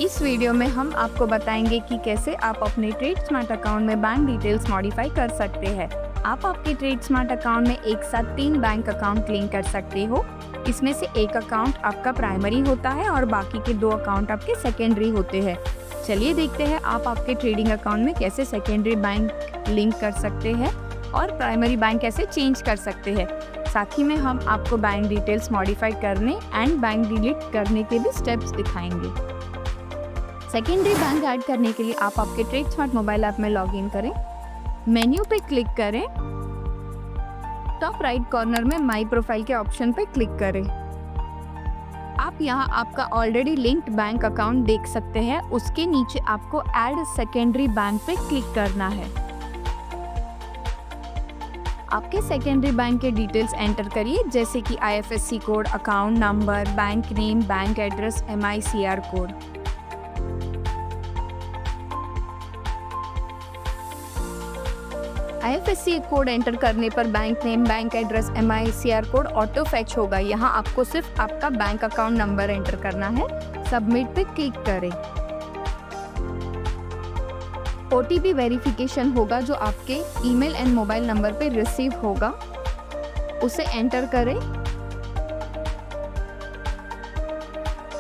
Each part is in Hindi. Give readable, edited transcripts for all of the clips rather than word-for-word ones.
इस वीडियो में हम आपको बताएंगे कि कैसे आप अपने ट्रेड स्मार्ट अकाउंट में बैंक डिटेल्स मॉडिफाई कर सकते हैं। आप आपके ट्रेड स्मार्ट अकाउंट में एक साथ 3 बैंक अकाउंट लिंक कर सकते हो। इसमें से एक अकाउंट आपका प्राइमरी होता है और बाकी के 2 अकाउंट आपके सेकेंडरी होते हैं। चलिए देखते हैं आप आपके ट्रेडिंग अकाउंट में कैसे सेकेंडरी बैंक लिंक कर सकते हैं और प्राइमरी बैंक कैसे चेंज कर सकते हैं। साथ ही में हम आपको बैंक डिटेल्स मॉडिफाई करने एंड बैंक डिलीट करने के भी स्टेप्स दिखाएंगे। सेकेंडरी बैंक ऐड करने के लिए आप आपके ट्रेड स्मार्ट मोबाइल ऐप में लॉगिन करें, मेन्यू पे क्लिक करें, टॉप राइट कॉर्नर में माई प्रोफाइल के ऑप्शन पे क्लिक करें। आप यहां आपका ऑलरेडी लिंक्ड बैंक अकाउंट देख सकते हैं। उसके नीचे आपको ऐड सेकेंडरी बैंक पे क्लिक करना है। आपके सेकेंडरी बैंक के डिटेल्स एंटर करिए, जैसे कि IFSC code, account number, bank name, bank address, MICR code. IFSC code enter करने पर bank name, bank address, MICR code auto fetch होगा। यहाँ आपको सिर्फ आपका बैंक अकाउंट नंबर एंटर करना है। सबमिट पे क्लिक करें। OTP वेरिफिकेशन होगा जो आपके ईमेल एंड मोबाइल नंबर पे रिसीव होगा, उसे एंटर करें।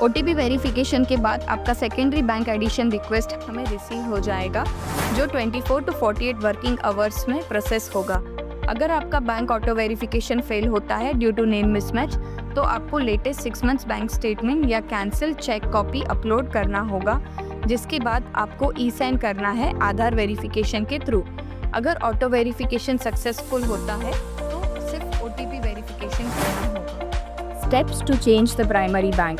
OTP वेरिफिकेशन के बाद आपका सेकेंडरी बैंक एडिशन रिक्वेस्ट हमें रिसीव हो जाएगा, जो 24 to 48 वर्किंग आवर्स में प्रोसेस होगा। अगर आपका बैंक ऑटो वेरिफिकेशन फेल होता है ड्यू टू नेम मिसमैच, तो आपको लेटेस्ट 6 मंथ्स बैंक स्टेटमेंट या कैंसिल चेक कॉपी अपलोड करना होगा, जिसके बाद आपको ई-साइन करना है आधार वेरिफिकेशन के थ्रू। अगर ऑटो वेरिफिकेशन सक्सेसफुल होता है तो सिर्फ OTP वेरिफिकेशन करना होगा। Steps to change the primary bank.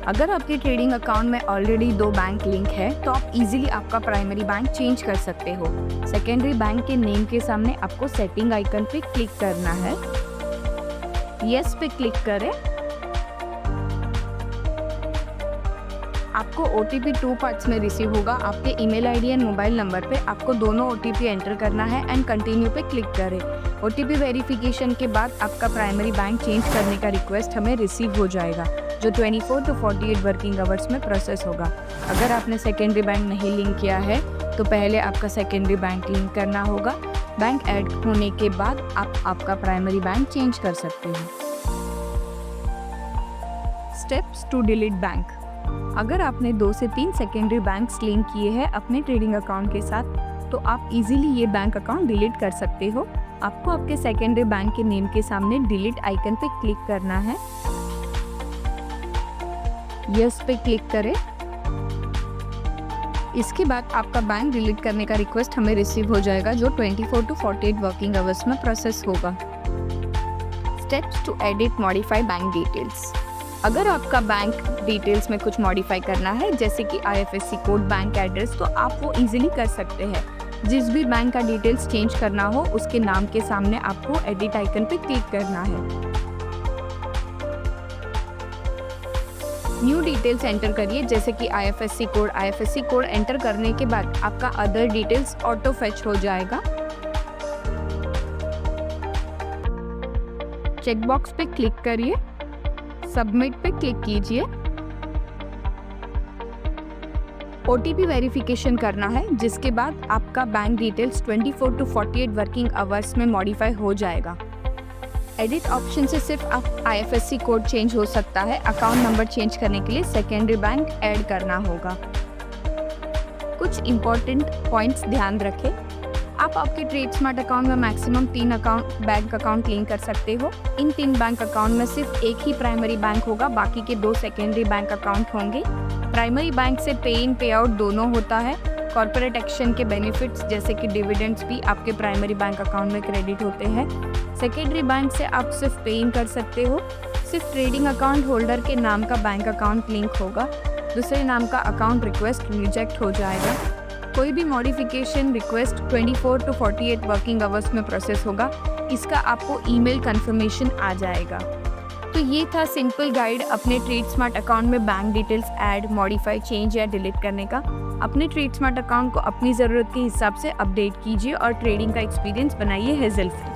अगर आपके ट्रेडिंग अकाउंट में ऑलरेडी 2 बैंक लिंक है तो आप इजीली आपका प्राइमरी बैंक चेंज कर सकते हो। सेकेंडरी बैंक के नेम के सामने आपको सेटिंग आइकन पे क्लिक करना है, यस पे क्लिक करें। आपको OTP 2 पार्ट्स में रिसीव होगा। आपके email ID and mobile number पे आपको दोनों OTP एंटर करना है एंड कंटिन्यू पे क्लिक करें। OTP वेरिफिकेशन के बाद आपका प्राइमरी बैंक चेंज करने का रिक्वेस्ट हमें रिसीव हो जाएगा, जो 24 to 48 वर्किंग आवर्स में प्रोसेस होगा। अगर आपने सेकेंडरी बैंक नहीं लिंक किया है तो पहले आपका सेकेंडरी बैंक लिंक करना होगा। बैंक ऐड होने के बाद आप आपका प्राइमरी बैंक चेंज कर सकते हैं। Steps to delete bank. अगर आपने 2 से 3 सेकेंडरी बैंक्स लिंक किए हैं अपने ट्रेडिंग अकाउंट के साथ, तो आप इजीली ये बैंक अकाउंट डिलीट कर सकते हो। आपको आपके सेकेंडरी बैंक के नेम के सामने डिलीट आइकन पे क्लिक करना है, यस पे क्लिक करें। इसके बाद आपका बैंक डिलीट करने का रिक्वेस्ट हमें रिसीव हो जाएगा, जो 24 to 48 वर्किंग आवर्स में प्रोसेस होगा। Steps to edit modify bank details. अगर आपका बैंक डिटेल्स में कुछ मॉडिफाई करना है, जैसे कि IFSC कोड, बैंक एड्रेस, तो आप वो इजीली कर सकते हैं। जिस भी बैंक का डिटेल्स चेंज करना हो उसके नाम के सामने आपको एडिट आइकन पे क्लिक करना है। न्यू डिटेल्स एंटर करिए, जैसे कि IFSC code. IFSC code enter करने के बाद आपका अदर डिटेल्स ऑटो फैच हो जाएगा। चेकबॉक्स पे क्लिक करिए, सबमिट पे क्लिक कीजिए। OTP वेरिफिकेशन करना है, जिसके बाद आपका bank details 24 to 48 working hours में मॉडिफाई हो जाएगा। एडिट ऑप्शन से सिर्फ आप IFSC कोड चेंज हो सकता है। अकाउंट नंबर चेंज करने के लिए सेकेंडरी बैंक ऐड करना होगा। कुछ इंपॉर्टेंट पॉइंट्स ध्यान रखें। आप आपके ट्रेड स्मार्ट अकाउंट में मैक्सिमम 3 बैंक अकाउंट लिंक कर सकते हो। इन 3 बैंक अकाउंट में सिर्फ एक ही प्राइमरी बैंक होगा, बाकी के 2 सेकेंडरी बैंक अकाउंट होंगे। प्राइमरी बैंक से पे इन पे आउट दोनों होता है। कॉर्पोरेट एक्शन के बेनिफिट्स जैसे कि डिविडेंड्स भी आपके प्राइमरी बैंक अकाउंट में क्रेडिट होते हैं। सेकेंडरी बैंक से आप सिर्फ पे इन कर सकते हो। सिर्फ ट्रेडिंग अकाउंट होल्डर के नाम का बैंक अकाउंट लिंक होगा, दूसरे नाम का अकाउंट रिक्वेस्ट रिजेक्ट हो जाएगा। कोई भी modification request 24 to 48 working hours में प्रोसेस होगा। इसका आपको ईमेल कंफर्मेशन आ जाएगा। तो ये था सिंपल गाइड अपने ट्रेड स्मार्ट अकाउंट में bank details add, modify, change या डिलीट करने का। अपने ट्रेड स्मार्ट अकाउंट को अपनी ज़रूरत के हिसाब से अपडेट कीजिए और ट्रेडिंग का एक्सपीरियंस बनाइए हेज़ल फ्री।